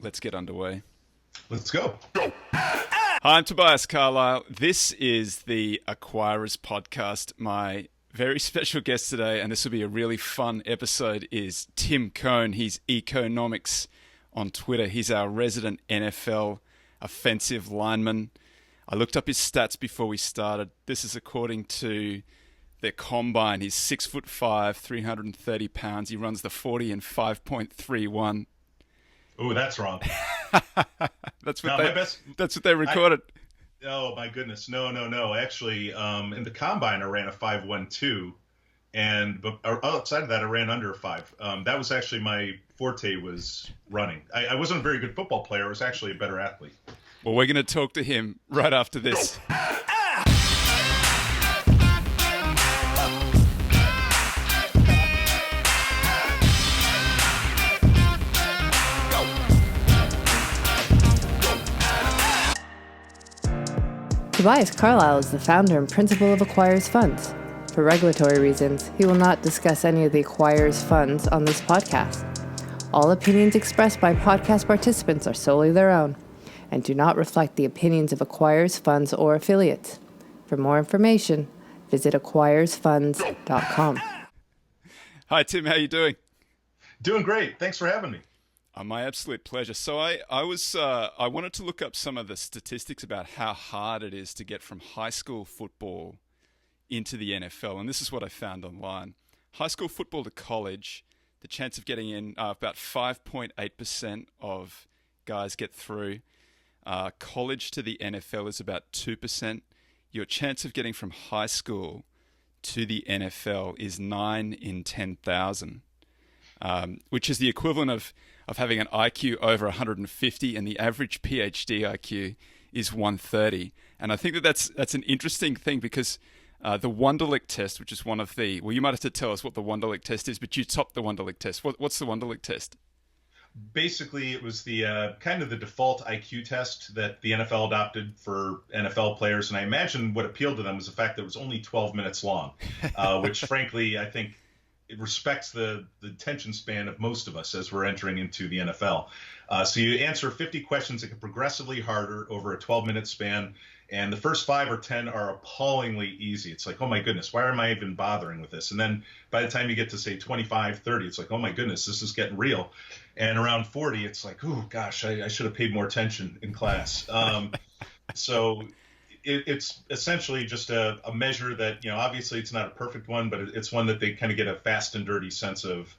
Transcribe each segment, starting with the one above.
let's get underway. Let's go. Hi, I'm Tobias Carlisle. This is the Acquirers Podcast. My very special guest today, and this will be a really fun episode, is Tim Kohn. He's Economics on Twitter. He's our resident NFL offensive lineman. I looked up his stats before we started. This is according to their combine. He's 6'5", 330 pounds. He runs the 40 in 5.31. Oh, that's wrong. That's what they recorded. Oh my goodness, no. Actually, in the combine I ran a 5.12, but outside of that I ran under a 5. That was actually my forte, was running. I wasn't a very good football player. I was actually a better athlete. Well, we're going to talk to him right after this. Tobias Carlisle is the founder and principal of Acquirers Funds. For regulatory reasons, he will not discuss any of the Acquirers Funds on this podcast. All opinions expressed by podcast participants are solely their own and do not reflect the opinions of Acquirers Funds or affiliates. For more information, visit acquirersfunds.com. Hi, Tim. How are you doing? Doing great. Thanks for having me. My absolute pleasure. So I wanted to look up some of the statistics about how hard it is to get from high school football into the NFL, and this is what I found online. High school football to college, the chance of getting in, about 5.8% of guys get through. College to the NFL is about 2%. Your chance of getting from high school to the NFL is 9 in 10,000, which is the equivalent of having an IQ over 150, and the average PhD IQ is 130. And I think that's an interesting thing because the Wonderlic test, which is one of the... Well, you might have to tell us what the Wonderlic test is, but you topped the Wonderlic test. What's the Wonderlic test? Basically, it was the kind of the default IQ test that the NFL adopted for NFL players, and I imagine what appealed to them was the fact that it was only 12 minutes long, which frankly, I think it respects the attention span of most of us as we're entering into the NFL. So you answer 50 questions that get progressively harder over a 12-minute span, and the first 5 or 10 are appallingly easy. It's like, oh my goodness, why am I even bothering with this? And then by the time you get to, say, 25, 30, it's like, oh my goodness, this is getting real. And around 40, it's like, oh gosh, I should have paid more attention in class. So it's essentially just a measure that, obviously it's not a perfect one, but it's one that they kind of get a fast and dirty sense of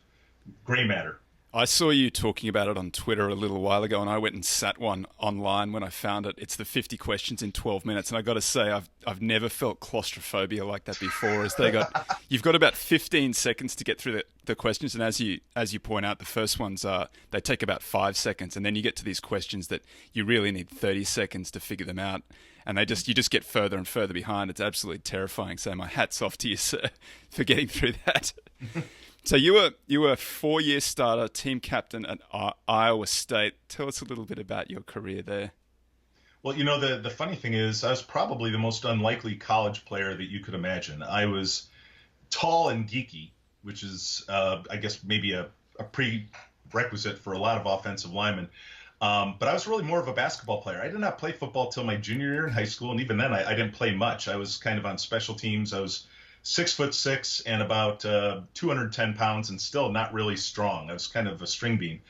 gray matter. I saw you talking about it on Twitter a little while ago, and I went and sat one online when I found it. It's the 50 questions in 12 minutes, and I got to say, I've never felt claustrophobia like that before. You've got about 15 seconds to get through the questions, and as you point out, the first ones they take about 5 seconds, and then you get to these questions that you really need 30 seconds to figure them out. And you just get further and further behind. It's absolutely terrifying. So my hat's off to you, sir, for getting through that. So you were a 4-year starter, team captain at Iowa State. Tell us a little bit about your career there. Well, the funny thing is I was probably the most unlikely college player that you could imagine. I was tall and geeky, which is, I guess, maybe a prerequisite for a lot of offensive linemen. But I was really more of a basketball player. I did not play football till my junior year in high school, and even then I didn't play much. I was kind of on special teams. I was 6'6" and about 210 pounds and still not really strong. I was kind of a string bean.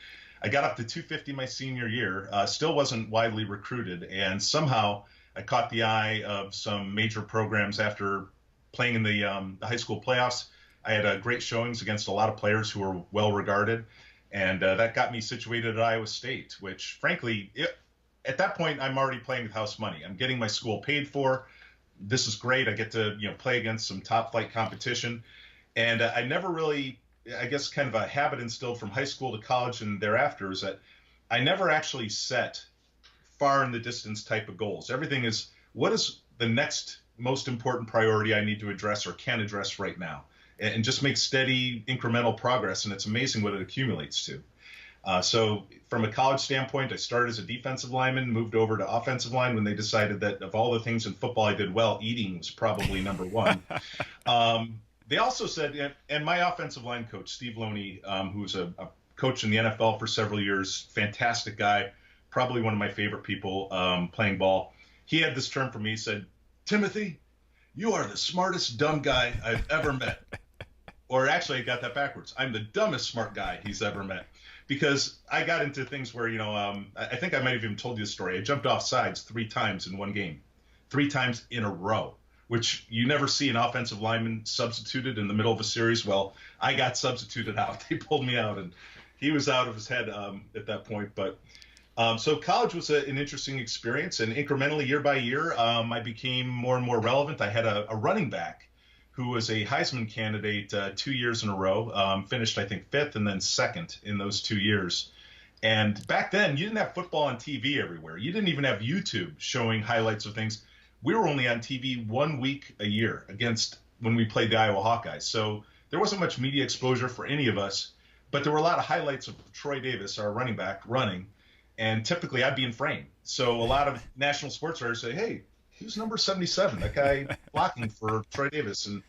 I got up to 250 my senior year, still wasn't widely recruited, and somehow I caught the eye of some major programs after playing in the high school playoffs. I had great showings against a lot of players who were well regarded. And that got me situated at Iowa State, which, frankly, at that point, I'm already playing with house money. I'm getting my school paid for. This is great. I get to play against some top-flight competition. And I never really, I guess, kind of a habit instilled from high school to college and thereafter is that I never actually set far in the distance type of goals. Everything is, what is the next most important priority I need to address or can address right now? And just make steady incremental progress, and it's amazing what it accumulates to. So from a college standpoint, I started as a defensive lineman, moved over to offensive line when they decided that of all the things in football I did well, eating was probably number one. They also said, and my offensive line coach, Steve Loney, who's a coached in the NFL for several years. Fantastic guy, probably one of my favorite people playing ball. He had this term for me. He said, "Timothy, you are the smartest dumb guy I've ever met." Or actually, I got that backwards. I'm the dumbest smart guy he's ever met. Because I got into things where, I think I might have even told you the story. I jumped off sides 3 times in one game, 3 times in a row, which you never see an offensive lineman substituted in the middle of a series. Well, I got substituted out. They pulled me out, and he was out of his head at that point. But so college was an interesting experience, and incrementally, year by year, I became more and more relevant. I had a running back who was a Heisman candidate 2 years in a row, finished, I think, 5th and then 2nd in those 2 years. And back then, you didn't have football on TV everywhere. You didn't even have YouTube showing highlights of things. We were only on TV 1 week a year against when we played the Iowa Hawkeyes. So there wasn't much media exposure for any of us, but there were a lot of highlights of Troy Davis, our running back, running. And typically, I'd be in frame. So a lot of national sports writers say, "Hey, who's number 77? That guy blocking for Troy Davis." And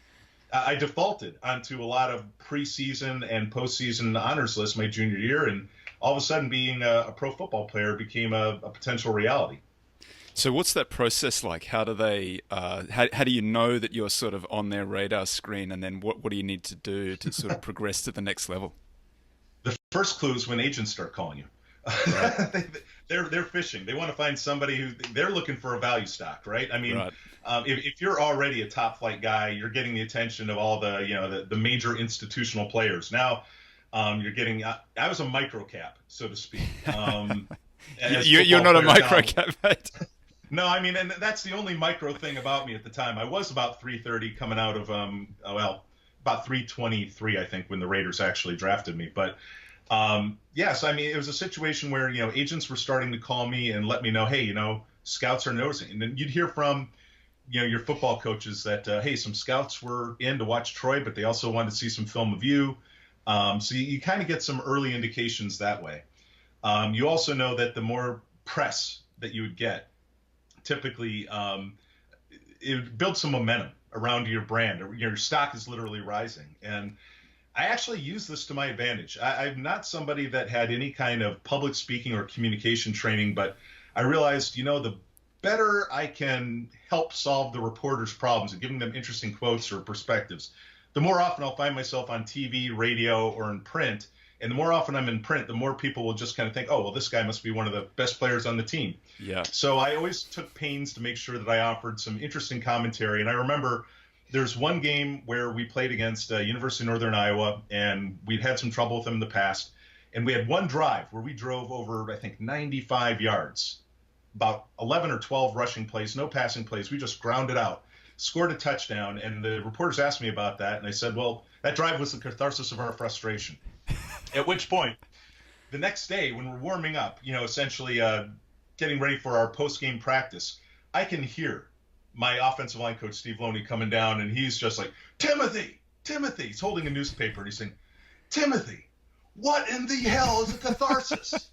I defaulted onto a lot of preseason and postseason honors lists my junior year, and all of a sudden being a pro football player became a potential reality. So what's that process like? How do they? How do you know that you're sort of on their radar screen, and then what do you need to do to sort of progress to the next level? The first clue is when agents start calling you. Right. They're fishing. They want to find somebody who they're looking for a value stock, right? I mean, right. If you're already a top flight guy, you're getting the attention of all the major institutional players. Now, you're getting. I was a micro cap, so to speak. You're not a micro cap, mate. No, I mean, and that's the only micro thing about me at the time. I was about 330 coming out of about 323, I think, when the Raiders actually drafted me, but. Yes, I mean, it was a situation where, agents were starting to call me and let me know, hey, scouts are noticing. And then you'd hear from, your football coaches that, hey, some scouts were in to watch Troy, but they also wanted to see some film of you. So you kind of get some early indications that way. You also know that the more press that you would get, typically it would build some momentum around your brand. Or your stock is literally rising. And I actually use this to my advantage. I'm not somebody that had any kind of public speaking or communication training, but I realized, the better I can help solve the reporters' problems and giving them interesting quotes or perspectives, the more often I'll find myself on TV, radio, or in print. And the more often I'm in print, the more people will just kind of think, oh, well, this guy must be one of the best players on the team. Yeah. So I always took pains to make sure that I offered some interesting commentary. And I remember there's one game where we played against University of Northern Iowa, and we'd had some trouble with them in the past. And we had one drive where we drove over, I think, 95 yards, about 11 or 12 rushing plays, no passing plays. We just grounded out, scored a touchdown. And the reporters asked me about that. And I said, well, that drive was the catharsis of our frustration. At which point, the next day when we're warming up, essentially getting ready for our post-game practice, I can hear my offensive line coach, Steve Loney, coming down, and he's just like, Timothy. He's holding a newspaper, and he's saying, Timothy, what in the hell is a catharsis?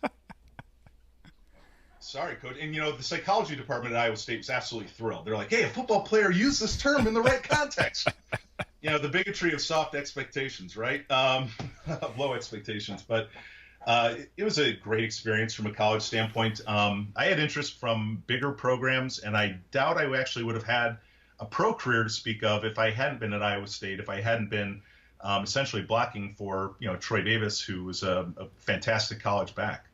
Sorry, coach. And, the psychology department at Iowa State was absolutely thrilled. They're like, hey, a football player used this term in the right context. The bigotry of soft expectations, right? Low expectations. But it was a great experience from a college standpoint. I had interest from bigger programs, and I doubt I actually would have had a pro career to speak of if I hadn't been at Iowa State, if I hadn't been essentially blocking for, Troy Davis, who was a fantastic college back.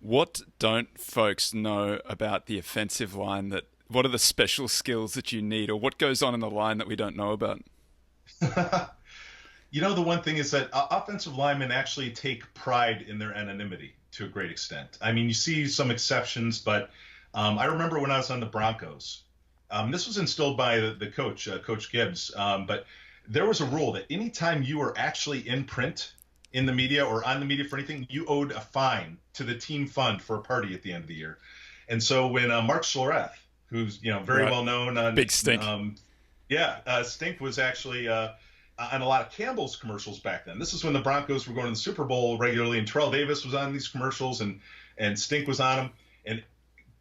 What don't folks know about the offensive line? What are the special skills that you need, or what goes on in the line that we don't know about? The one thing is that offensive linemen actually take pride in their anonymity to a great extent. I mean, you see some exceptions, but I remember when I was on the Broncos, this was instilled by the coach, Coach Gibbs, but there was a rule that anytime you were actually in print in the media or on the media for anything, you owed a fine to the team fund for a party at the end of the year. And so when Mark Schlereth, who's very well known on Big Stink, Stink was actually on a lot of Campbell's commercials back then. This is when the Broncos were going to the Super Bowl regularly, and Terrell Davis was on these commercials, and Stink was on them. And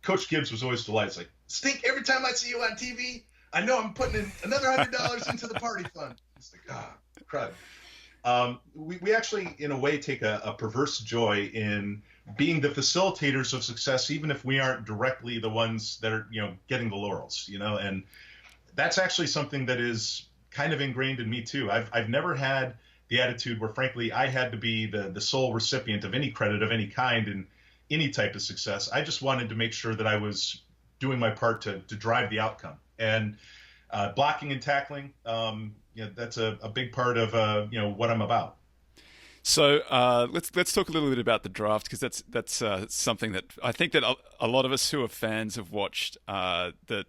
Coach Gibbs was always delighted. It's like, Stink, every time I see you on TV, I know I'm putting in another $100 into the party fund. It's like, crud. We actually, in a way, take a perverse joy in being the facilitators of success, even if we aren't directly the ones that are, getting the laurels, and that's actually something that is kind of ingrained in me too. I've never had the attitude where, frankly, I had to be the sole recipient of any credit of any kind in any type of success. I just wanted to make sure that I was doing my part to drive the outcome. And blocking and tackling, that's a big part of what I'm about. So let's talk a little bit about the draft, because that's something that I think that a lot of us who are fans have watched the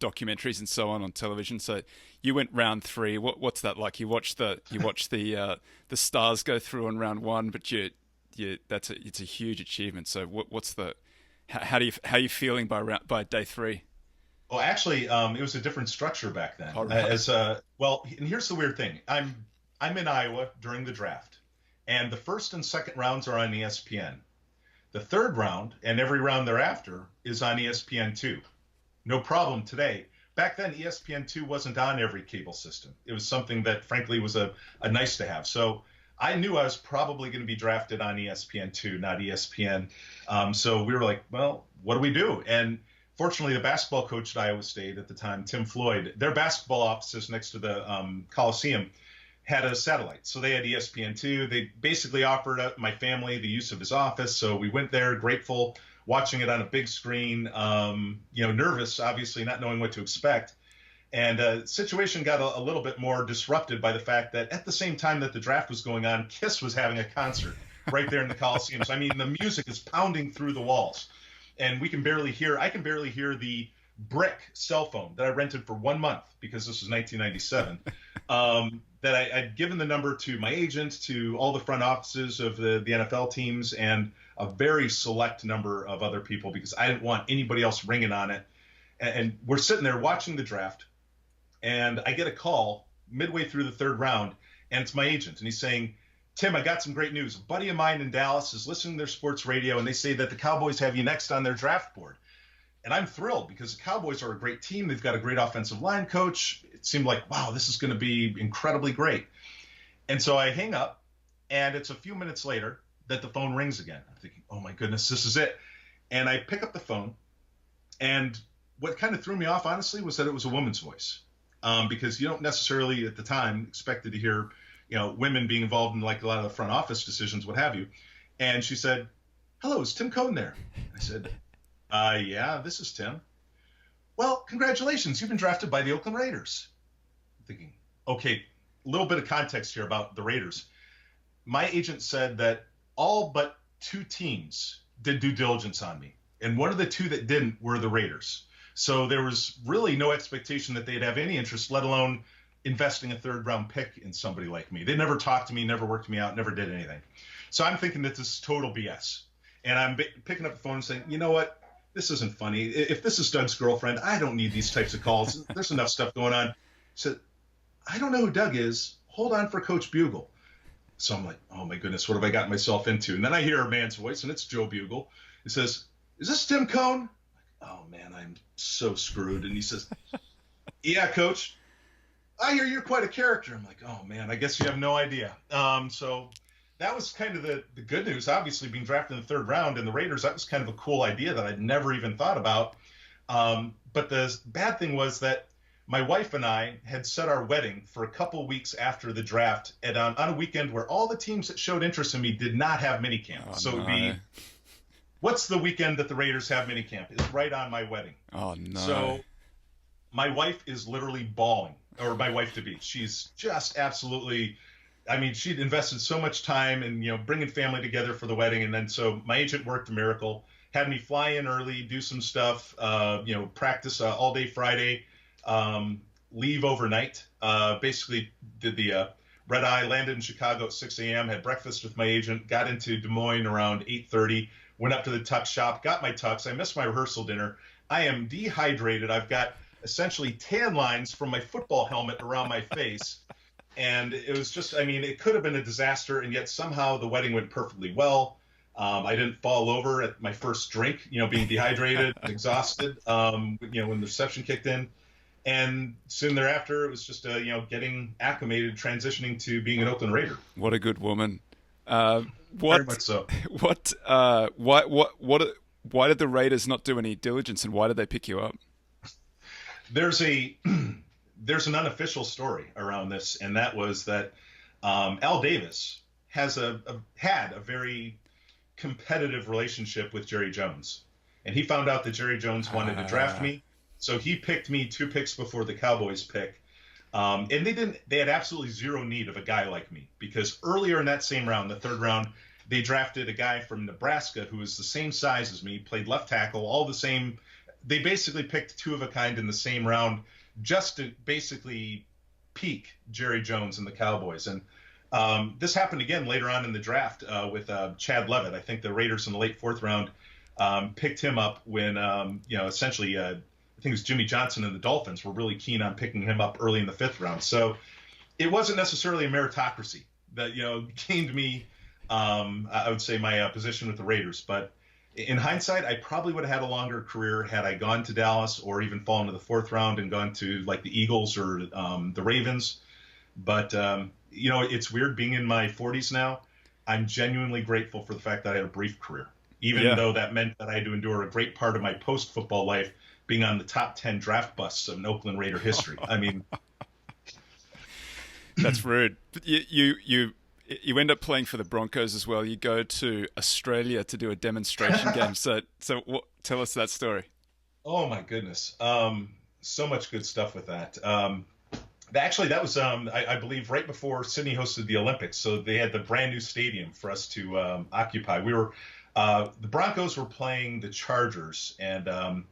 documentaries and so on television. So you went round 3. What's that like? You watched the stars go through on round 1, but it's a huge achievement. So how are you feeling by day 3? Well, actually, it was a different structure back then. Right. And here's the weird thing. I'm in Iowa during the draft, and the first and second rounds are on ESPN. The third round and every round thereafter is on ESPN2. No problem today. Back then, ESPN2 wasn't on every cable system. It was something that, frankly, was a nice to have. So I knew I was probably going to be drafted on ESPN2, not ESPN. So we were like, well, what do we do? And fortunately, the basketball coach at Iowa State at the time, Tim Floyd, their basketball offices next to the Coliseum had a satellite. So they had ESPN2. They basically offered my family the use of his office. So we went there, grateful, watching it on a big screen, nervous, obviously, not knowing what to expect. And the situation got a little bit more disrupted by the fact that at the same time that the draft was going on, Kiss was having a concert right there in the Coliseum. So, I mean, the music is pounding through the walls. And I can barely hear the brick cell phone that I rented for 1 month, because this was 1997, that I'd given the number to my agent, to all the front offices of the NFL teams, and a very select number of other people, because I didn't want anybody else ringing on it. And we're sitting there watching the draft, and I get a call midway through the third round, and it's my agent, and he's saying, Tim, I got some great news. A buddy of mine in Dallas is listening to their sports radio, and they say that the Cowboys have you next on their draft board. And I'm thrilled, because the Cowboys are a great team. They've got a great offensive line coach. It seemed like, wow, this is going to be incredibly great. And so I hang up, and it's a few minutes later that the phone rings again. I'm thinking, oh, my goodness, this is it. And I pick up the phone, and what kind of threw me off, honestly, was that it was a woman's voice, because you don't necessarily at the time expected to hear women being involved in like a lot of the front office decisions, what have you. And she said, hello, is Tim Kohn there? I said, yeah, this is Tim. Well, congratulations. You've been drafted by the Oakland Raiders. I'm thinking, okay, a little bit of context here about the Raiders. My agent said that all but 2 teams did due diligence on me, and one of the 2 that didn't were the Raiders. So there was really no expectation that they'd have any interest, let alone investing a third-round pick in somebody like me. They never talked to me, never worked me out, never did anything. So I'm thinking that this is total BS. And I'm picking up the phone and saying, you know what? This isn't funny. If this is Doug's girlfriend, I don't need these types of calls. There's enough stuff going on. He said, I don't know who Doug is. Hold on for Coach Bugle. So I'm like, oh, my goodness, what have I gotten myself into? And then I hear a man's voice, and it's Joe Bugle. He says, is this Tim Kohn? Oh, man, I'm so screwed. And he says, yeah, Coach. I hear you're quite a character. I'm like, oh, man, I guess you have no idea. So that was kind of the good news. Obviously, being drafted in the third round in the Raiders, that was kind of a cool idea that I'd never even thought about. But the bad thing was that my wife and I had set our wedding for a couple weeks after the draft, and on a weekend where all the teams that showed interest in me did not have minicamp. So it would be, what's the weekend that the Raiders have minicamp? It's right on my wedding. Oh, no. So my wife is literally bawling. Or my wife-to-be. She's just absolutely, I mean, she'd invested so much time in, bringing family together for the wedding. And then so my agent worked a miracle, had me fly in early, do some stuff, practice all day Friday, leave overnight. Basically did the red eye, landed in Chicago at 6 a.m., had breakfast with my agent, got into Des Moines around 8:30, went up to the tux shop, got my tux. I missed my rehearsal dinner. I am dehydrated. I've got essentially tan lines from my football helmet around my face. And it was just, it could have been a disaster. And yet somehow the wedding went perfectly well. I didn't fall over at my first drink, being dehydrated, exhausted, when the reception kicked in. And soon thereafter, it was just getting acclimated, transitioning to being an Oakland Raider. What a good woman. Very much so. Why did the Raiders not do any diligence, and why did they pick you up? There's an unofficial story around this, and that was that Al Davis had a very competitive relationship with Jerry Jones, and he found out that Jerry Jones wanted to draft me, so he picked me 2 picks before the Cowboys pick. And they had absolutely zero need of a guy like me, because earlier in that same round, the 3rd round, they drafted a guy from Nebraska who was the same size as me, played left tackle, all the same. They basically picked 2 of a kind in the same round just to basically peak Jerry Jones and the Cowboys. And this happened again later on in the draft with Chad Leavitt. I think the Raiders in the late 4th round picked him up when, essentially I think it was Jimmy Johnson and the Dolphins were really keen on picking him up early in the 5th round. So it wasn't necessarily a meritocracy that, gained me, I would say, my position with the Raiders. But in hindsight, I probably would have had a longer career had I gone to Dallas or even fallen to the 4th round and gone to like the Eagles or the Ravens. But, it's weird being in my 40s now. I'm genuinely grateful for the fact that I had a brief career, even though that meant that I had to endure a great part of my post-football life being on the top 10 draft busts of Oakland Raider history. I mean, that's rude. But you end up playing for the Broncos as well. You go to Australia to do a demonstration game. So tell us that story. Oh my goodness, so much good stuff with that. Actually, that was I believe right before Sydney hosted the Olympics, so they had the brand new stadium for us to occupy. We were the Broncos were playing the Chargers, and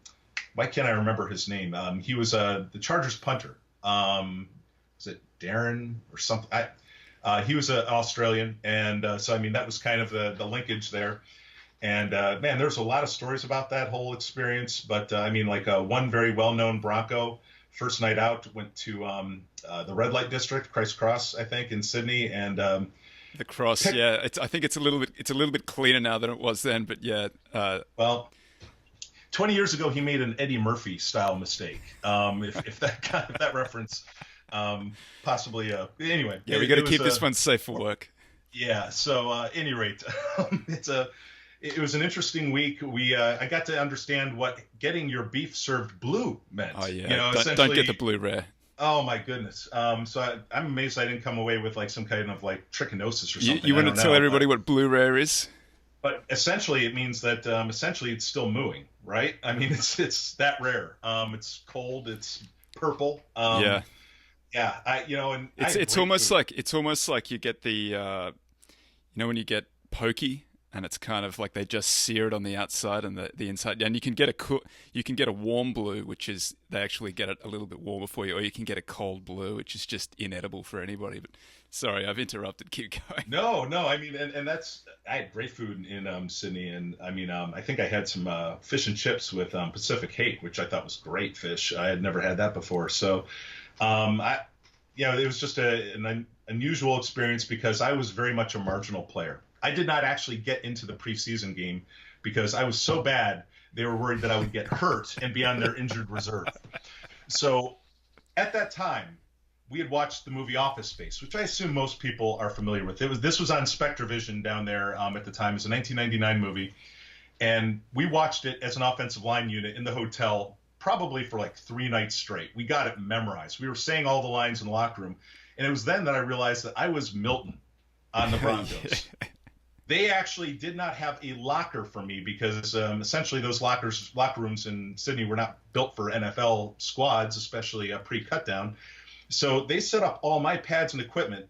why can't I remember his name? He was the Chargers punter. Was it Darren or something? He was an Australian, and so I mean that was kind of the linkage there. And man, there's a lot of stories about that whole experience. But I mean, like one very well-known Bronco, first night out went to the red light district, Christ's Cross, I think, in Sydney, and the Cross. I think it's a little bit cleaner now than it was then. But yeah, well. 20 years ago, he made an Eddie Murphy style mistake. If that reference, possibly. Anyway. Yeah, we got to keep this one safe for work. Yeah. So, any rate, it was an interesting week. I got to understand what getting your beef served blue meant. Oh yeah. Don't get the blue rare. Oh my goodness. So I'm amazed I didn't come away with like some kind of like trichinosis or something. You want to tell everybody what blue rare is? But essentially, it means that it's still mooing, right? I mean, it's that rare. It's cold. It's purple. Yeah. And it's almost like you get the, when you get pokey, and it's kind of like they just sear it on the outside and the inside. And you can get a warm blue, which is they actually get it a little bit warmer for you, or you can get a cold blue, which is just inedible for anybody. But sorry, I've interrupted. Keep going. No. I mean, and I had great food in Sydney, and I mean, I think I had some fish and chips with Pacific Hake, which I thought was great fish. I had never had that before, so it was just an unusual experience because I was very much a marginal player. I did not actually get into the preseason game because I was so bad, they were worried that I would get hurt and be on their injured reserve. So at that time, we had watched the movie Office Space, which I assume most people are familiar with. This was on SpectraVision down there at the time. It was a 1999 movie. And we watched it as an offensive line unit in the hotel probably for like 3 nights straight. We got it memorized. We were saying all the lines in the locker room. And it was then that I realized that I was Milton on the Broncos. They actually did not have a locker for me because essentially those locker rooms in Sydney were not built for NFL squads, especially pre-cut down. So they set up all my pads and equipment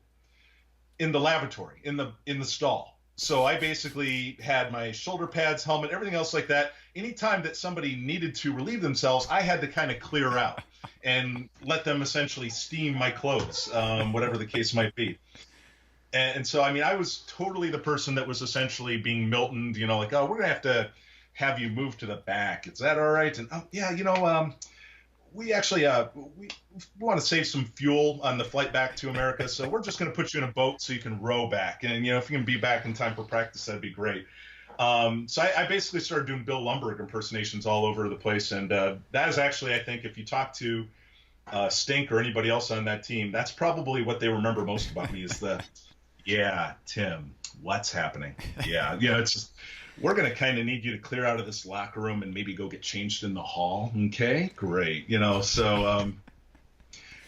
in the lavatory, in the stall. So I basically had my shoulder pads, helmet, everything else like that. Anytime that somebody needed to relieve themselves, I had to kind of clear out and let them essentially steam my clothes, whatever the case might be. And so, I mean, I was totally the person that was essentially being Miltoned, like, oh, we're going to have you move to the back. Is that all right? And, oh, yeah, we actually we want to save some fuel on the flight back to America, so we're just going to put you in a boat so you can row back. And, if you can be back in time for practice, that'd be great. So I basically started doing Bill Lumbergh impersonations all over the place. And that is actually, I think, if you talk to Stink or anybody else on that team, that's probably what they remember most about me is yeah, Tim, what's happening? Yeah, it's just, we're going to kind of need you to clear out of this locker room and maybe go get changed in the hall. Okay, great. So,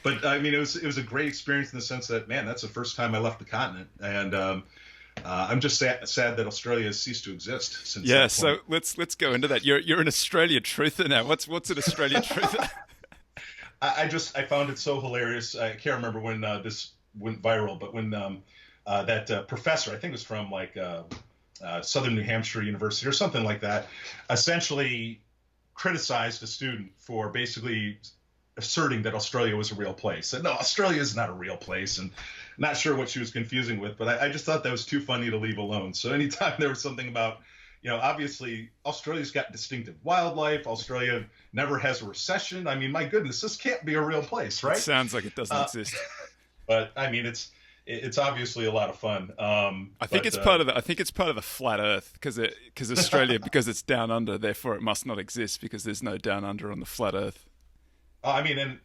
but I mean, it was a great experience in the sense that, man, that's the first time I left the continent. And I'm just sad that Australia has ceased to exist since that point. So let's go into that. You're an Australia truther now. What's an Australia truther? I found it so hilarious. I can't remember when this went viral, but when that professor, I think it was from like Southern New Hampshire University or something like that, essentially criticized a student for basically asserting that Australia was a real place. Said, no, Australia is not a real place, and not sure what she was confusing with, but I just thought that was too funny to leave alone. So anytime there was something about, obviously Australia's got distinctive wildlife. Australia never has a recession. I mean, my goodness, this can't be a real place, right? It sounds like it doesn't exist. But I mean, it's obviously a lot of fun. I think it's part of the flat Earth because Australia because it's down under, therefore it must not exist because there's no down under on the flat Earth. I mean, and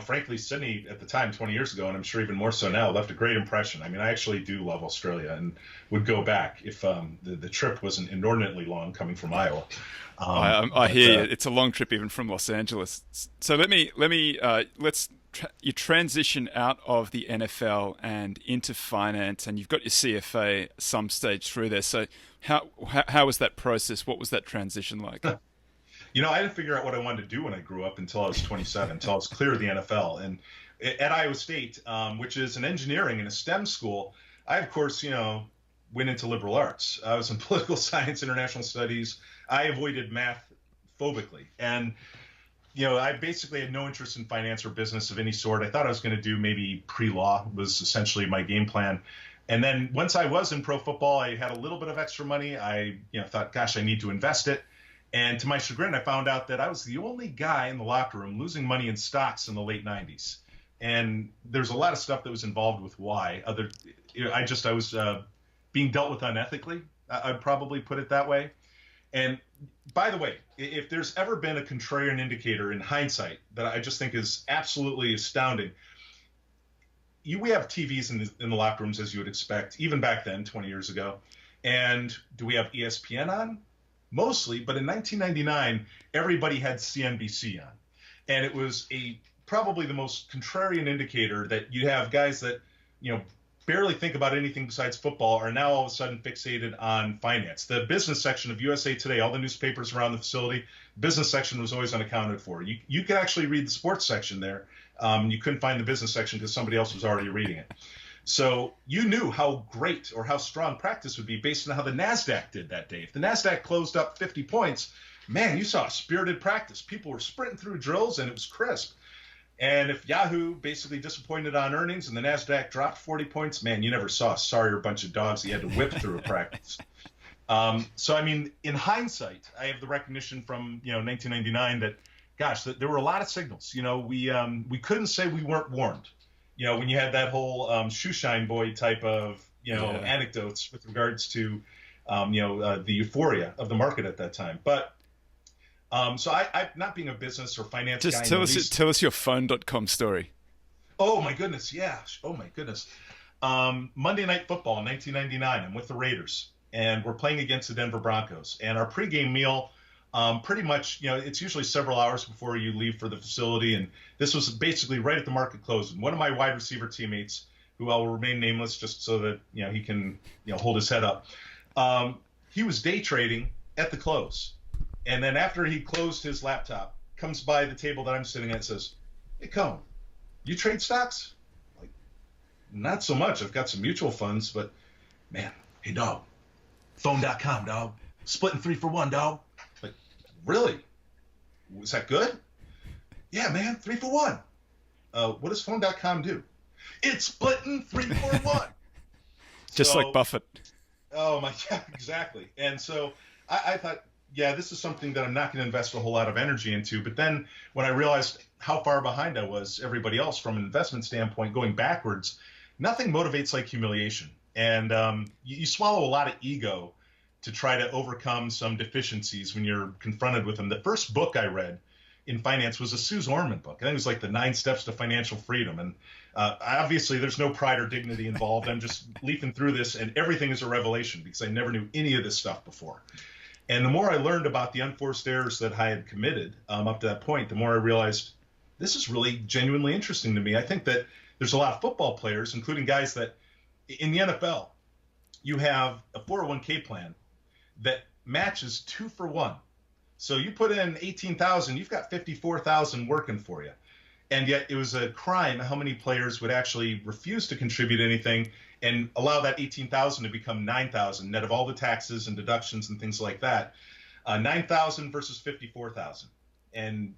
frankly, Sydney at the time, 20 years ago, and I'm sure even more so now, left a great impression. I mean, I actually do love Australia and would go back if the trip wasn't inordinately long coming from Iowa. I hear you. It's a long trip even from Los Angeles. So let's you transition out of the NFL and into finance, and you've got your CFA some stage through there. So how was that process? What was that transition like? I didn't figure out what I wanted to do when I grew up until I was 27, until I was clear of the NFL. And at Iowa State, which is an engineering and a STEM school, I, of course, went into liberal arts. I was in political science, international studies. I avoided math phobically. And, I basically had no interest in finance or business of any sort. I thought I was going to do maybe pre-law was essentially my game plan. And then once I was in pro football, I had a little bit of extra money. I thought, gosh, I need to invest it. And to my chagrin, I found out that I was the only guy in the locker room losing money in stocks in the late 90s. And there's a lot of stuff that was involved with why. I was being dealt with unethically. I'd probably put it that way. And by the way, if there's ever been a contrarian indicator in hindsight that I just think is absolutely astounding, we have TVs in the locker rooms, as you would expect, even back then, 20 years ago. And do we have ESPN on? Mostly, but in 1999, everybody had CNBC on. And it was probably the most contrarian indicator that you have guys that, barely think about anything besides football are now all of a sudden fixated on finance. The business section of USA Today, all the newspapers around the facility, business section was always unaccounted for. You could actually read the sports section there. You couldn't find the business section because somebody else was already reading it. So you knew how great or how strong practice would be based on how the NASDAQ did that day. If the NASDAQ closed up 50 points, man, you saw a spirited practice. People were sprinting through drills and it was crisp. And if Yahoo basically disappointed on earnings and the NASDAQ dropped 40 points, man, you never saw a sorrier bunch of dogs you had to whip through a practice. So, I mean, in hindsight, I have the recognition from, 1999 that, gosh, there were a lot of signals. We couldn't say we weren't warned. When you had that whole shoeshine boy type of, anecdotes with regards to, the euphoria of the market at that time. But so I not being a business or finance guy. Just tell us your phone.com story. Oh, my goodness. Yeah. Oh, my goodness. Monday Night Football in 1999. I'm with the Raiders, and we're playing against the Denver Broncos. And our pregame meal, pretty much, it's usually several hours before you leave for the facility. And this was basically right at the market close. And one of my wide receiver teammates, who I will remain nameless just so that, he can, hold his head up. He was day trading at the close. And then after he closed his laptop, comes by the table that I'm sitting at and says, "Hey, Kohn, you trade stocks?" Like, not so much. I've got some mutual funds, but man, hey, dog, phone.com, dog. Splitting 3 for 1, dog. Like, really? Was that good? Yeah, man, 3 for 1. What does phone.com do? It's splitting 3 for 1. Just like Buffett. Oh, my, yeah, exactly. And so I thought, yeah, this is something that I'm not going to invest a whole lot of energy into. But then when I realized how far behind I was everybody else from an investment standpoint, going backwards, nothing motivates like humiliation. And you swallow a lot of ego to try to overcome some deficiencies when you're confronted with them. The first book I read in finance was a Suze Orman book. I think it was like the 9 Steps to Financial Freedom. And obviously there's no pride or dignity involved. I'm just leafing through this, and everything is a revelation because I never knew any of this stuff before. And the more I learned about the unforced errors that I had committed up to that point, the more I realized this is really genuinely interesting to me. I think that there's a lot of football players, including guys that in the NFL, you have a 401k plan that matches 2 for 1. So you put in 18,000, you've got 54,000 working for you. And yet it was a crime how many players would actually refuse to contribute anything and allow that 18,000 to become 9,000 net of all the taxes and deductions and things like that. 9,000 versus 54,000. And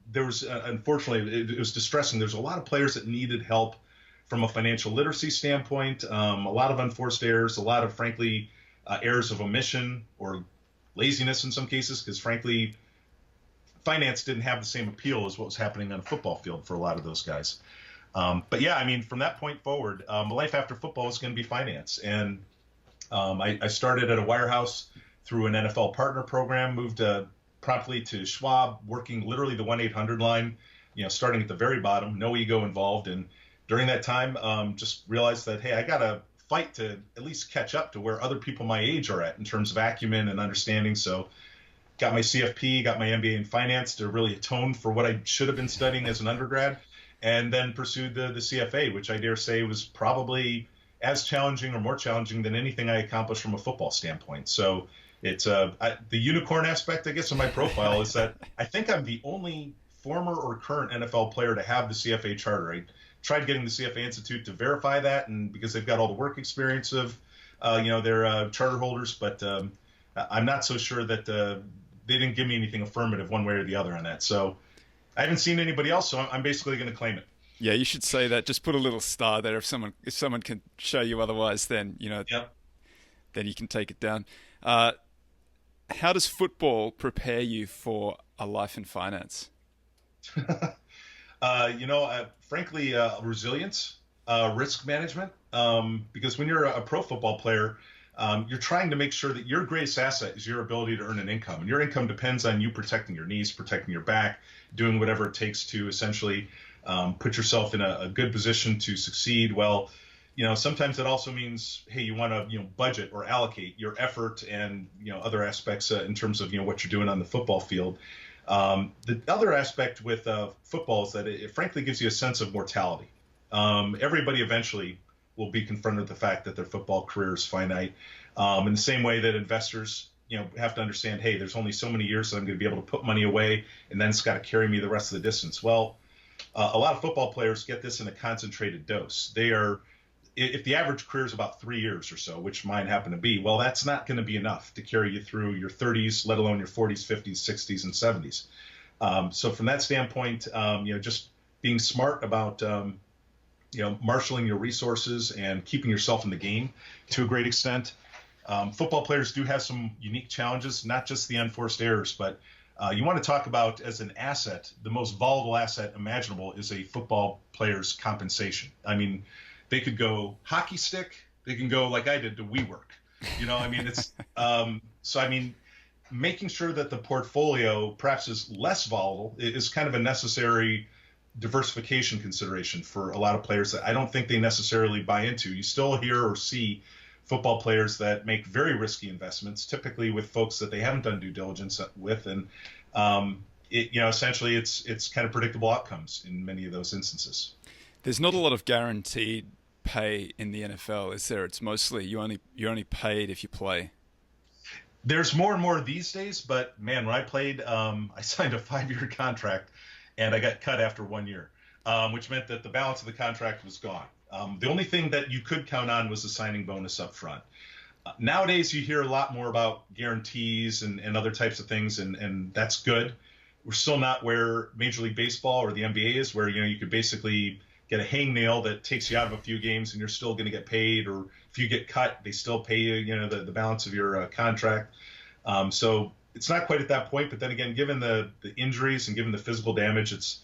there was, unfortunately, it was distressing. There's a lot of players that needed help from a financial literacy standpoint, a lot of unforced errors, a lot of, frankly, errors of omission or laziness in some cases, because, frankly, finance didn't have the same appeal as what was happening on a football field for a lot of those guys. But yeah, I mean, from that point forward, life after football was going to be finance. And I started at a wirehouse through an NFL partner program, moved promptly to Schwab, working literally the 1-800 line, starting at the very bottom, no ego involved. And during that time, just realized that, hey, I got to fight to at least catch up to where other people my age are at in terms of acumen and understanding. So got my CFP, got my MBA in finance to really atone for what I should have been studying as an undergrad, and then pursued the CFA, which I dare say was probably as challenging or more challenging than anything I accomplished from a football standpoint. So it's the unicorn aspect, I guess, of my profile is that I think I'm the only former or current NFL player to have the CFA charter. I tried getting the CFA Institute to verify that, and because they've got all the work experience of their charter holders, but I'm not so sure that they didn't give me anything affirmative one way or the other on that. So I haven't seen anybody else, so I'm basically going to claim it. Yeah, you should say that. Just put a little star there. If someone can show you otherwise, then Yep. Then you can take it down. How does football prepare you for a life in finance? Frankly, resilience, risk management, because when you're a pro football player, you're trying to make sure that your greatest asset is your ability to earn an income. And your income depends on you protecting your knees, protecting your back, doing whatever it takes to essentially put yourself in a good position to succeed. Well, sometimes it also means, hey, you want to, budget or allocate your effort and, other aspects in terms of, what you're doing on the football field. The other aspect with football is that it frankly gives you a sense of mortality. Everybody eventually will be confronted with the fact that their football career is finite. In the same way that investors, have to understand, hey, there's only so many years that I'm going to be able to put money away, and then it's got to carry me the rest of the distance. Well, a lot of football players get this in a concentrated dose. If the average career is about 3 years or so, which mine happen to be, well, that's not going to be enough to carry you through your 30s, let alone your 40s, 50s, 60s, and 70s. So from that standpoint, just being smart about, marshaling your resources and keeping yourself in the game to a great extent. Football players do have some unique challenges, not just the unforced errors, but you want to talk about as an asset, the most volatile asset imaginable is a football player's compensation. I mean, they could go hockey stick. They can go like I did to WeWork. It's so. Making sure that the portfolio perhaps is less volatile is kind of a necessary diversification consideration for a lot of players that I don't think they necessarily buy into. You still hear or see football players that make very risky investments, typically with folks that they haven't done due diligence with, and essentially it's kind of predictable outcomes in many of those instances. There's not a lot of guaranteed pay in the NFL, is there? It's mostly you're only paid if you play. There's more and more these days, but man, when I played, I signed a 5-year contract and I got cut after 1 year, which meant that the balance of the contract was gone. The only thing that you could count on was the signing bonus up front. Nowadays, you hear a lot more about guarantees and other types of things, and that's good. We're still not where Major League Baseball or the NBA is, where you could basically get a hangnail that takes you out of a few games and you're still going to get paid, or if you get cut, they still pay you, the balance of your contract. So it's not quite at that point, but then again, given the injuries and given the physical damage, it's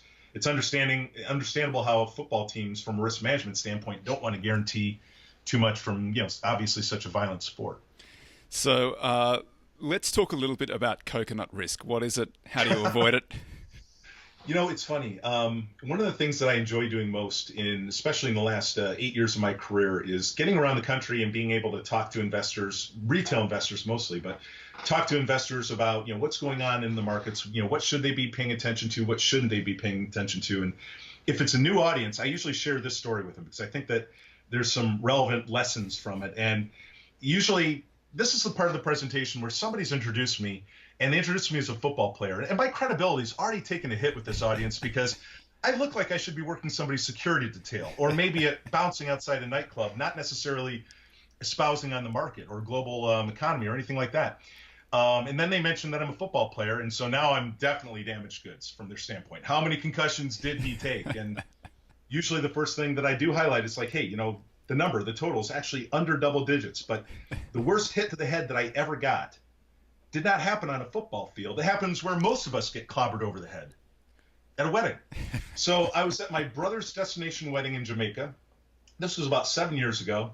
understandable how football teams, from a risk management standpoint, don't want to guarantee too much from, obviously such a violent sport. So let's talk a little bit about coconut risk. What is it? How do you avoid it? It's funny. One of the things that I enjoy doing most, especially in the last 8 years of my career, is getting around the country and being able to talk to investors, retail investors mostly, but talk to investors about what's going on in the markets. What should they be paying attention to? What shouldn't they be paying attention to? And if it's a new audience, I usually share this story with them because I think that there's some relevant lessons from it. And usually, this is the part of the presentation where somebody's introduced me. And they introduced me as a football player. And my credibility's already taken a hit with this audience because I look like I should be working somebody's security detail or maybe bouncing outside a nightclub, not necessarily espousing on the market or global economy or anything like that. And then they mentioned that I'm a football player. And so now I'm definitely damaged goods from their standpoint. How many concussions did he take? And usually the first thing that I do highlight is like, hey, the total is actually under double digits. But the worst hit to the head that I ever got did not happen on a football field. It happens where most of us get clobbered over the head, at a wedding. So I was at my brother's destination wedding in Jamaica. This was about 7 years ago.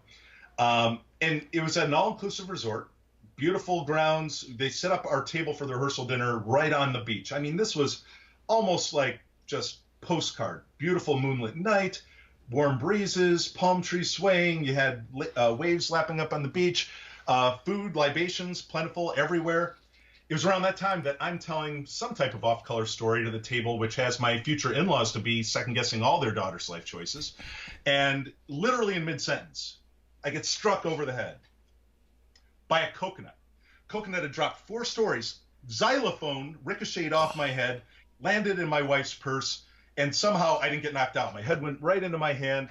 And it was at an all-inclusive resort, beautiful grounds. They set up our table for the rehearsal dinner right on the beach. I mean, this was almost like just postcard. Beautiful moonlit night, warm breezes, palm trees swaying. You had waves lapping up on the beach. Food, libations, plentiful everywhere. It was around that time that I'm telling some type of off-color story to the table, which has my future in-laws to be second-guessing all their daughters' life choices. And literally in mid-sentence, I get struck over the head by a coconut. Coconut had dropped 4 stories. Xylophone ricocheted off my head, landed in my wife's purse, and somehow I didn't get knocked out. My head went right into my hand.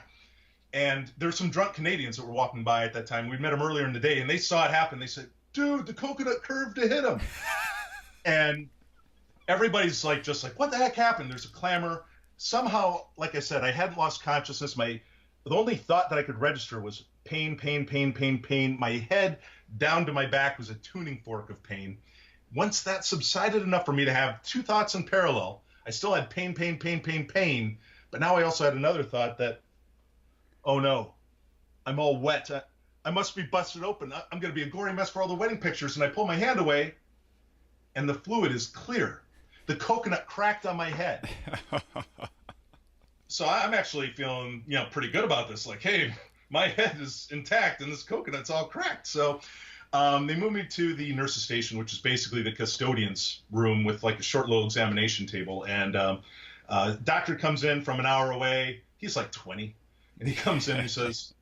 And there were some drunk Canadians that were walking by at that time. We'd met them earlier in the day, and they saw it happen. They said, dude, the coconut curved to hit him. And everybody's just like, what the heck happened? There's a clamor. Somehow, like I said, I hadn't lost consciousness. The only thought that I could register was pain, pain, pain, pain, pain. My head down to my back was a tuning fork of pain. Once that subsided enough for me to have 2 thoughts in parallel, I still had pain, pain, pain, pain, pain. But now I also had another thought that, oh no, I'm all wet. I must be busted open. I'm going to be a gory mess for all the wedding pictures. And I pull my hand away, and the fluid is clear. The coconut cracked on my head. So I'm actually feeling, pretty good about this. Like, hey, my head is intact, and this coconut's all cracked. So they moved me to the nurse's station, which is basically the custodian's room with like a short little examination table. And doctor comes in from an hour away. He's like 20. And he comes in and he says,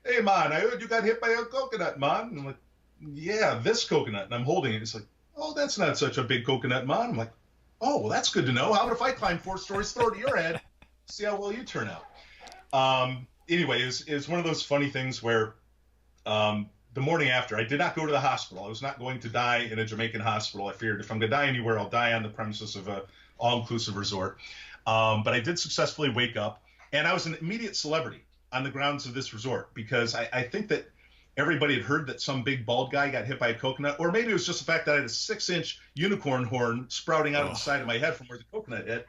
hey, man, I heard you got hit by a coconut, man. And I'm like, yeah, this coconut. And I'm holding it. He's like, oh, that's not such a big coconut, man. I'm like, oh, well, that's good to know. How about if I climb 4 stories, throw it to your head, see how well you turn out? Anyway, it was one of those funny things where the morning after, I did not go to the hospital. I was not going to die in a Jamaican hospital. I figured if I'm going to die anywhere, I'll die on the premises of an all-inclusive resort. But I did successfully wake up. And I was an immediate celebrity on the grounds of this resort because I think that everybody had heard that some big bald guy got hit by a coconut, or maybe it was just the fact that I had a 6-inch unicorn horn sprouting out of the side of my head from where the coconut hit.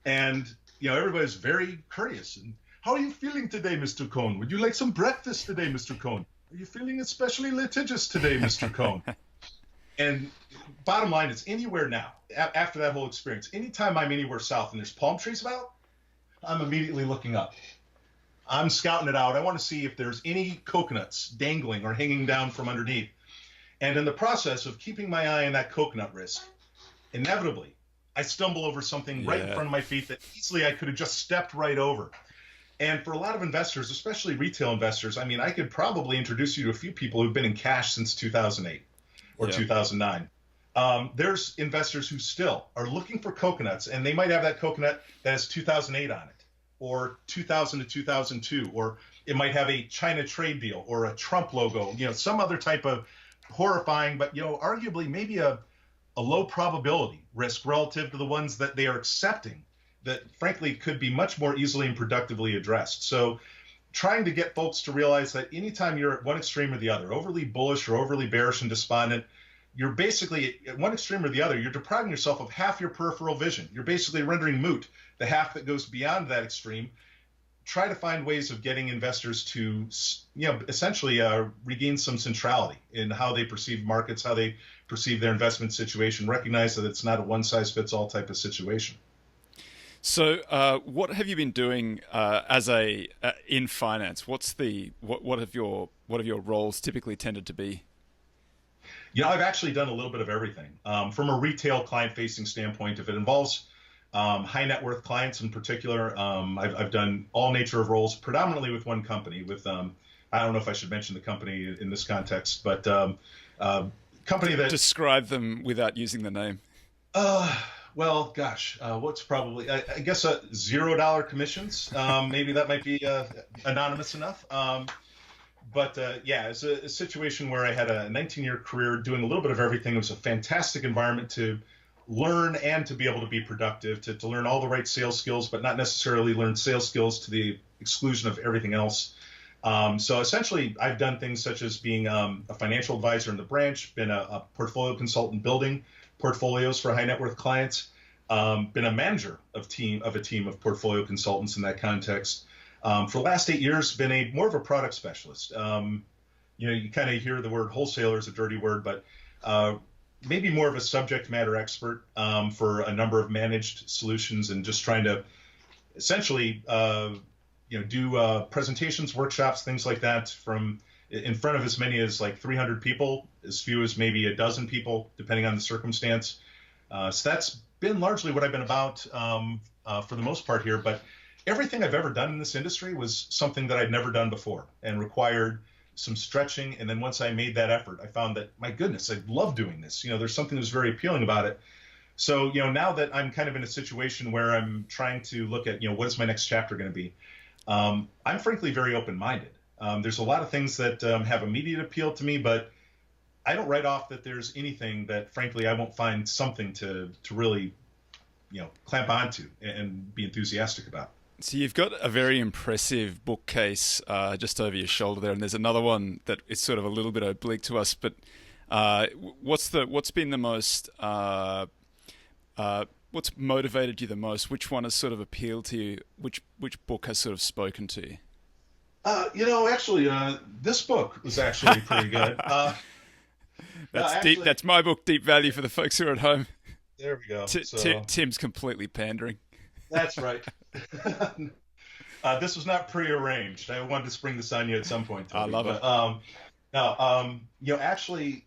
And, everybody was very courteous. And how are you feeling today, Mr. Kohn? Would you like some breakfast today, Mr. Kohn? Are you feeling especially litigious today, Mr. Kohn? And bottom line is anywhere now, after that whole experience, anytime I'm anywhere south and there's palm trees about, I'm immediately looking up. I'm scouting it out. I want to see if there's any coconuts dangling or hanging down from underneath. And in the process of keeping my eye on that coconut risk, inevitably, I stumble over something right in front of my feet that easily I could have just stepped right over. And for a lot of investors, especially retail investors, I mean, I could probably introduce you to a few people who've been in cash since 2008 or 2009. There's investors who still are looking for coconuts, and they might have that coconut that has 2008 on it, or 2000 to 2002, or it might have a China trade deal or a Trump logo, some other type of horrifying, but, arguably maybe a low probability risk relative to the ones that they are accepting that, frankly, could be much more easily and productively addressed. So trying to get folks to realize that anytime you're at one extreme or the other, overly bullish or overly bearish and despondent, you're basically at one extreme or the other, you're depriving yourself of half your peripheral vision. You're basically rendering moot the half that goes beyond that extreme. Try to find ways of getting investors to, essentially regain some centrality in how they perceive markets, how they perceive their investment situation, recognize that it's not a one-size-fits-all type of situation. So, what have you been doing as a in finance? What have your roles typically tended to be? I've actually done a little bit of everything. From a retail client-facing standpoint, if it involves high net worth clients in particular, I've done all nature of roles, predominantly with one company. I don't know if I should mention the company in this context, but company that Describe them without using the name. Well, gosh, what's probably I guess $0 commissions. Maybe that might be anonymous enough. But yeah, it's a situation where I had a 19-year career doing a little bit of everything. It was a fantastic environment to learn and to be able to be productive, to learn all the right sales skills, but not necessarily learn sales skills to the exclusion of everything else. So essentially, I've done things such as being a financial advisor in the branch, been a portfolio consultant building portfolios for high net worth clients, been a manager of a team of portfolio consultants in that context. For the last 8 years, been more of a product specialist. You kind of hear the word wholesaler is a dirty word, but maybe more of a subject matter expert for a number of managed solutions, and just trying to essentially do presentations, workshops, things like that from in front of as many as like 300 people, as few as maybe a dozen people, depending on the circumstance. So that's been largely what I've been about for the most part here. But everything I've ever done in this industry was something that I'd never done before and required some stretching. And then once I made that effort, I found that, my goodness, I love doing this. There's something that's very appealing about it. So, now that I'm kind of in a situation where I'm trying to look at, what is my next chapter going to be? I'm frankly very open-minded. There's a lot of things that have immediate appeal to me, but I don't write off that there's anything that, frankly, I won't find something to really, clamp onto and be enthusiastic about. So you've got a very impressive bookcase just over your shoulder there, and there's another one that is sort of a little bit oblique to us. But what's been the most what's motivated you the most? Which one has sort of appealed to you? Which book has sort of spoken to you? Actually, this book was actually pretty good. That's deep. That's my book, Deep Value, for the folks who are at home. There we go. Tim's completely pandering. That's right. This was not prearranged. I wanted to spring this on you at some point, Toby. I love it. Actually,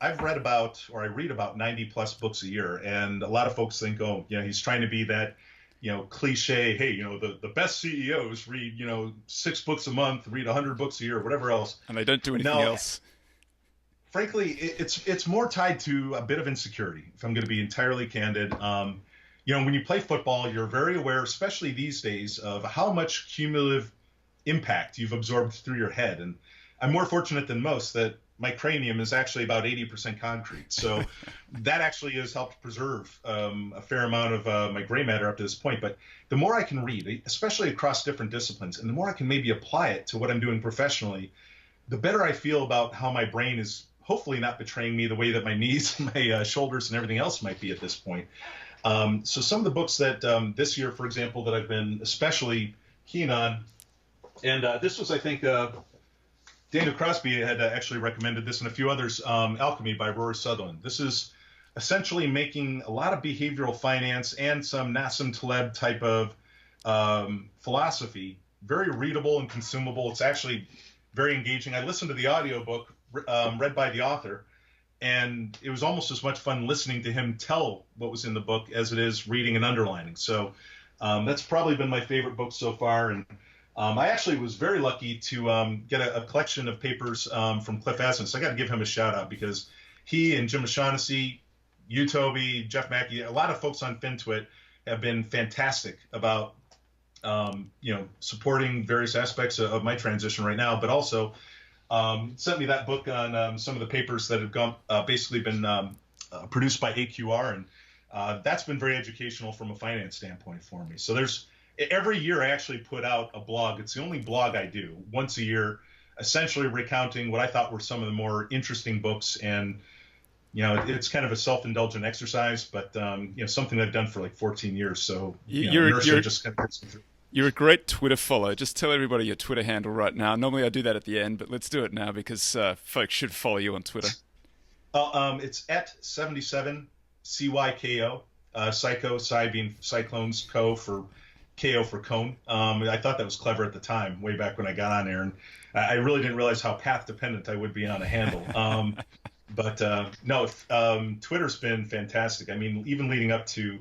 I read about 90 plus books a year, and a lot of folks think, he's trying to be that, cliche. Hey, the best CEOs read, 6 books a month, read 100 books a year, whatever else. And they don't do anything else. Frankly, it's more tied to a bit of insecurity, if I'm going to be entirely candid. When you play football, you're very aware, especially these days, of how much cumulative impact you've absorbed through your head. And I'm more fortunate than most that my cranium is actually about 80% concrete. So that actually has helped preserve a fair amount of my gray matter up to this point. But the more I can read, especially across different disciplines, and the more I can maybe apply it to what I'm doing professionally, the better I feel about how my brain is hopefully not betraying me the way that my knees, my shoulders, and everything else might be at this point. So some of the books that this year, for example, that I've been especially keen on, and this was, I think, Daniel Crosby had actually recommended this, and a few others, Alchemy by Rory Sutherland. This is essentially making a lot of behavioral finance and some Nassim Taleb type of philosophy very readable and consumable. It's actually very engaging. I listened to the audiobook read by the author, and it was almost as much fun listening to him tell what was in the book as it is reading and underlining. So that's probably been my favorite book so far. And I actually was very lucky to get a collection of papers from Cliff Asmus. So I got to give him a shout out, because he and Jim O'Shaughnessy, you, Toby, Jeff Mackey, a lot of folks on FinTwit have been fantastic about supporting various aspects of my transition right now, but also sent me that book on some of the papers that have basically been produced by AQR, and that's been very educational from a finance standpoint for me. So every year I actually put out a blog. It's the only blog I do once a year, essentially recounting what I thought were some of the more interesting books. And it's kind of a self-indulgent exercise, but something I've done for like 14 years. So you're just kind of puts me through. You're a great Twitter follow. Just tell everybody your Twitter handle right now. Normally I do that at the end, but let's do it now, because folks should follow you on Twitter. It's at 77CYKO. Psycho, Psy being Cyclones, Co for Kohn. I thought that was clever at the time, way back when I got on there, and I really didn't realize how path dependent I would be on a handle. But no, Twitter's been fantastic. I mean, even leading up to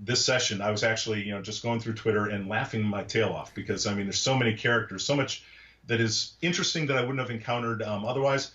this session, I was actually, just going through Twitter and laughing my tail off because, I mean, there's so many characters, so much that is interesting that I wouldn't have encountered otherwise.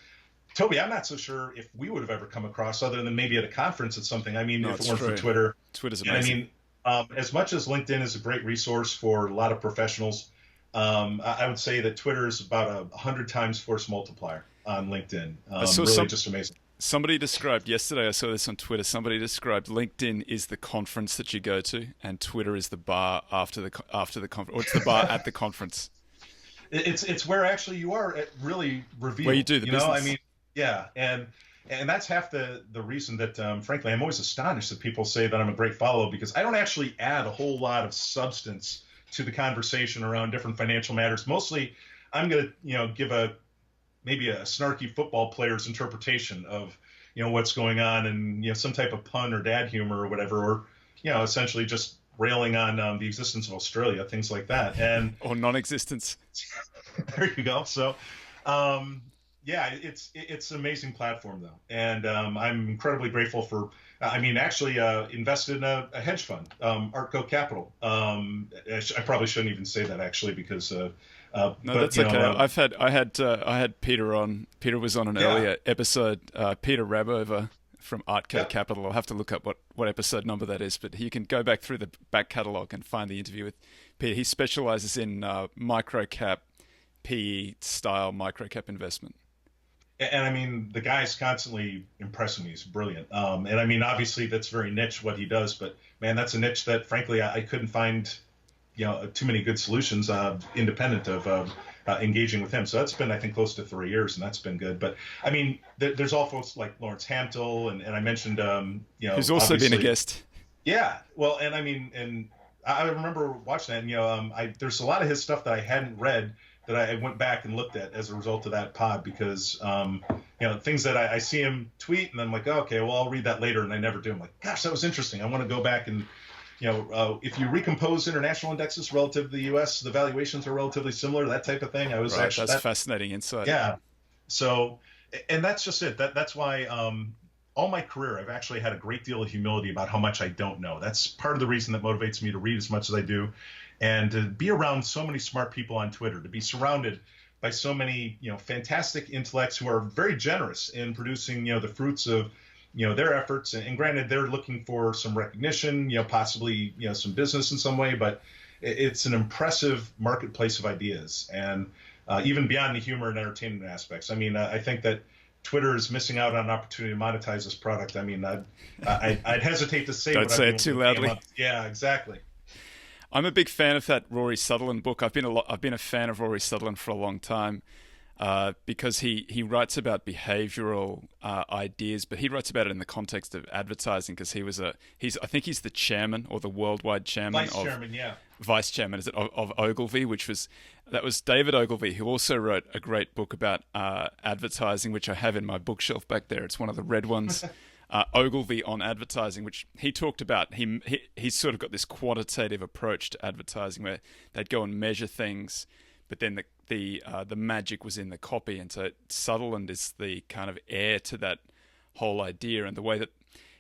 Toby, I'm not so sure if we would have ever come across other than maybe at a conference at something. I mean, if it weren't for Twitter. Twitter's amazing. I mean, as much as LinkedIn is a great resource for a lot of professionals, I would say that Twitter is about 100 times force multiplier on LinkedIn. Really just amazing. Somebody described yesterday, I saw this on Twitter, somebody described LinkedIn is the conference that you go to and Twitter is the bar after the conference, or it's the bar at the conference. It's where actually you are really revealed. Where you do the business. I mean, yeah, and that's half the reason that, frankly, I'm always astonished that people say that I'm a great follow because I don't actually add a whole lot of substance to the conversation around different financial matters. Mostly, I'm going to, give maybe a snarky football player's interpretation of, what's going on and, some type of pun or dad humor or whatever, or, essentially just railing on the existence of Australia, things like that. And or non-existence. There you go. So, yeah, it's an amazing platform though, and I'm incredibly grateful for. Actually, invested in a hedge fund, Arcus Capital. I probably shouldn't even say that actually because. No, but, that's okay. I had Peter on. Peter was on an earlier episode. Peter Rabover from Arcus Capital. I'll have to look up what episode number that is, but you can go back through the back catalogue and find the interview with Peter. He specializes in micro-cap, PE-style micro-cap investment. And I mean, the guy's constantly impressing me. He's brilliant. And I mean, obviously that's very niche what he does, but man, that's a niche that frankly, I couldn't find, too many good solutions independent of engaging with him. So that's been, I think, close to 3 years, and that's been good. But I mean, there's all folks like Lawrence Hamptel, and I mentioned, who's also been a guest. Yeah. Well, and I mean, and I remember watching that, and, there's a lot of his stuff that I hadn't read that I went back and looked at as a result of that pod because, things that I see him tweet and I'm like, oh, okay, well, I'll read that later. And I never do. I'm like, gosh, that was interesting. I want to go back and, if you recompose international indexes relative to the U.S., the valuations are relatively similar, that type of thing. I was actually, that's fascinating insight. Yeah. So, and that's just it. That's why, all my career, I've actually had a great deal of humility about how much I don't know. That's part of the reason that motivates me to read as much as I do. And to be around so many smart people on Twitter, to be surrounded by so many, fantastic intellects who are very generous in producing, the fruits of, their efforts. And granted, they're looking for some recognition, possibly, some business in some way, but it's an impressive marketplace of ideas. And even beyond the humor and entertainment aspects, I mean, I think that Twitter is missing out on an opportunity to monetize this product. I mean, I'd hesitate to say. Don't say it too loudly. Yeah, exactly. I'm a big fan of that Rory Sutherland book. I've been a fan of Rory Sutherland for a long time because he writes about behavioral ideas, but he writes about it in the context of advertising because I think he's the chairman or the worldwide chairman vice chairman of Ogilvy, that was David Ogilvy, who also wrote a great book about advertising, which I have in my bookshelf back there. It's one of the red ones. Ogilvy on advertising, which he talked about. He's sort of got this quantitative approach to advertising where they'd go and measure things, but then the magic was in the copy. And so Sutherland is the kind of heir to that whole idea, and the way that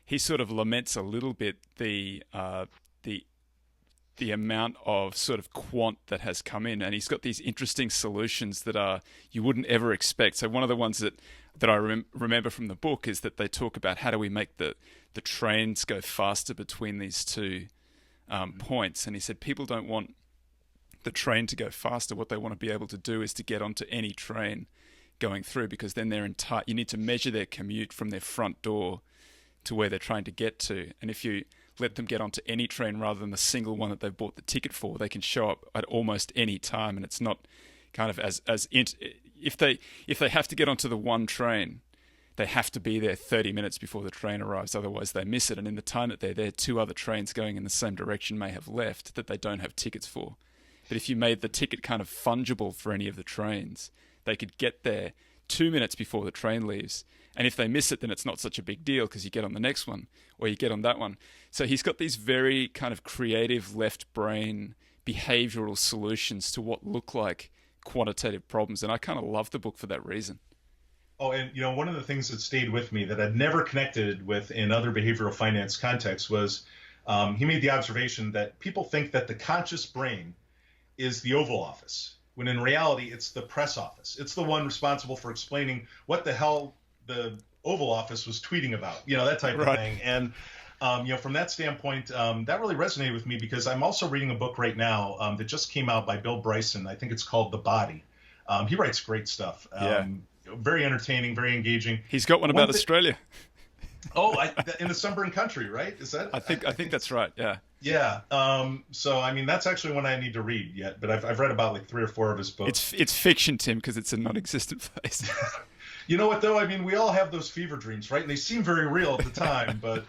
he sort of laments a little bit the amount of sort of quant that has come in, and he's got these interesting solutions that you wouldn't ever expect. So one of the ones that I remember from the book is that they talk about how do we make the trains go faster between these two points. And he said people don't want the train to go faster. What they want to be able to do is to get onto any train going through, because then you need to measure their commute from their front door to where they're trying to get to. And if you let them get onto any train rather than the single one that they've bought the ticket for, they can show up at almost any time. And it's not kind of if they have to get onto the one train, they have to be there 30 minutes before the train arrives, otherwise they miss it. And in the time that they're there, two other trains going in the same direction may have left that they don't have tickets for. But if you made the ticket kind of fungible for any of the trains, they could get there 2 minutes before the train leaves And if they miss it, then it's not such a big deal because you get on the next one or you get on that one. So he's got these very kind of creative left brain behavioral solutions to what look like quantitative problems. And I kind of love the book for that reason. Oh, and one of the things that stayed with me that I'd never connected with in other behavioral finance contexts was he made the observation that people think that the conscious brain is the Oval Office, when in reality it's the press office. It's the one responsible for explaining what the hell the Oval Office was tweeting about, that type of thing. And from that standpoint, that really resonated with me because I'm also reading a book right now that just came out by Bill Bryson. I think it's called The Body. He writes great stuff. Very entertaining, very engaging. He's got one about Australia. Oh, in the sunburned country, right? Is that? I think that's right. Yeah. Yeah. So I mean, that's actually one I need to read yet, but I've read about like 3 or 4 of his books. It's fiction, Tim, because it's a non-existent place. You know what though? I mean, we all have those fever dreams, right? And they seem very real at the time, but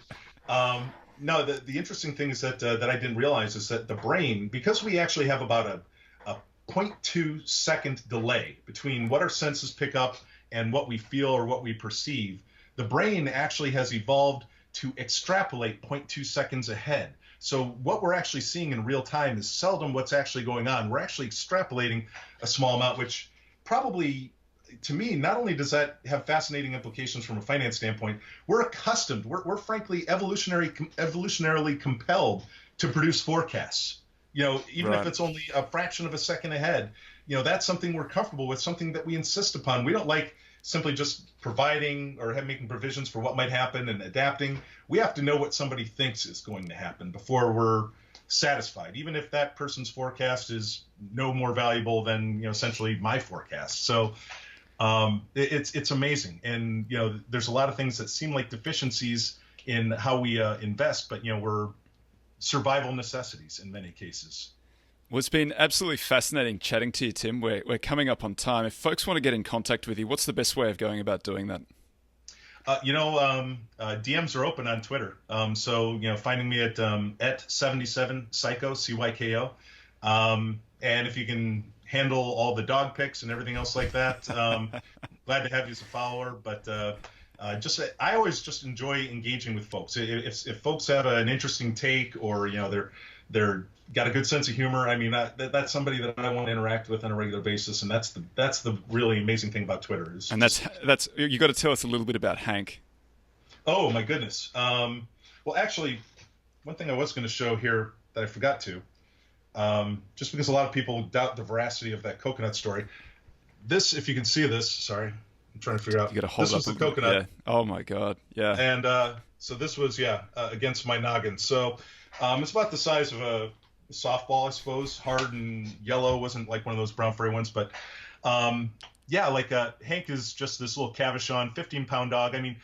no. The interesting thing is that I didn't realize is that the brain, because we actually have about a 0.2 second delay between what our senses pick up and what we feel or what we perceive. The brain actually has evolved to extrapolate 0.2 seconds ahead. So what we're actually seeing in real time is seldom what's actually going on. We're actually extrapolating a small amount, which probably, to me, not only does that have fascinating implications from a finance standpoint, we're accustomed, we're frankly evolutionarily compelled to produce forecasts. Even if it's only a fraction of a second ahead, that's something we're comfortable with, something that we insist upon. We don't like simply just providing or making provisions for what might happen and adapting. We have to know what somebody thinks is going to happen before we're satisfied, even if that person's forecast is no more valuable than essentially my forecast. So it's amazing, and there's a lot of things that seem like deficiencies in how we invest, but we're survival necessities in many cases. Well, it's been absolutely fascinating chatting to you, Tim. We're coming up on time. If folks want to get in contact with you, what's the best way of going about doing that? DMs are open on Twitter. So finding me at 77psycho, CYKO. And if you can handle all the dog pics and everything else like that, glad to have you as a follower. But I always just enjoy engaging with folks. If folks have an interesting take, or they're got a good sense of humor, I mean that's somebody that I want to interact with on a regular basis, and that's the really amazing thing about Twitter. That's you got to tell us a little bit about Hank. Oh my goodness. Well, actually, one thing I was going to show here that I forgot to, just because a lot of people doubt the veracity of that coconut story. This, if you can see this, sorry. I'm trying to figure out. You got to hold this up was the coconut. Yeah. Oh my God. Yeah. And so this was against my noggin. So it's about the size of a softball, I suppose. Hard and yellow. Wasn't like one of those brown furry ones, but Hank is just this little Cavachon, 15-pound dog. I mean,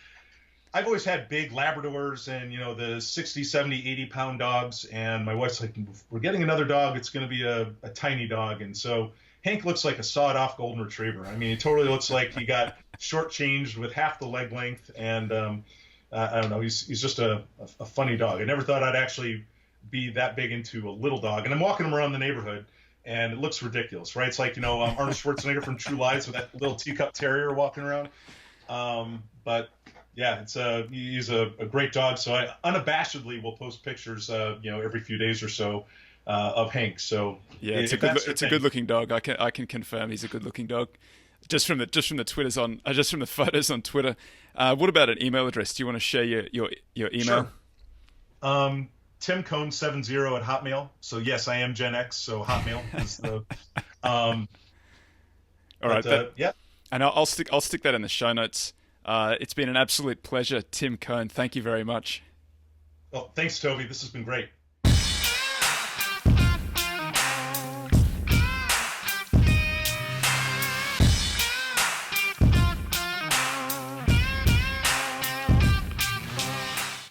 I've always had big Labradors and the 60, 70, 80-pound dogs. And my wife's like, we're getting another dog. It's going to be a tiny dog. And so Hank looks like a sawed-off golden retriever. I mean, he totally looks like he got shortchanged with half the leg length, and I don't know. He's just a funny dog. I never thought I'd actually be that big into a little dog. And I'm walking him around the neighborhood, and it looks ridiculous, right? It's like Arnold Schwarzenegger from True Lies with that little teacup terrier walking around. But yeah, he's a great dog. So I unabashedly will post pictures, every few days or so. Of Hank. So yeah, it's a good looking dog. I can confirm he's a good looking dog. Just from the photos on Twitter. What about an email address? Do you want to share your email? Sure. Tim Kohn 70 at Hotmail. So yes, I am Gen X. So Hotmail is the. All right. Yeah. And I'll stick that in the show notes. It's been an absolute pleasure, Tim Kohn. Thank you very much. Well, thanks, Toby. This has been great.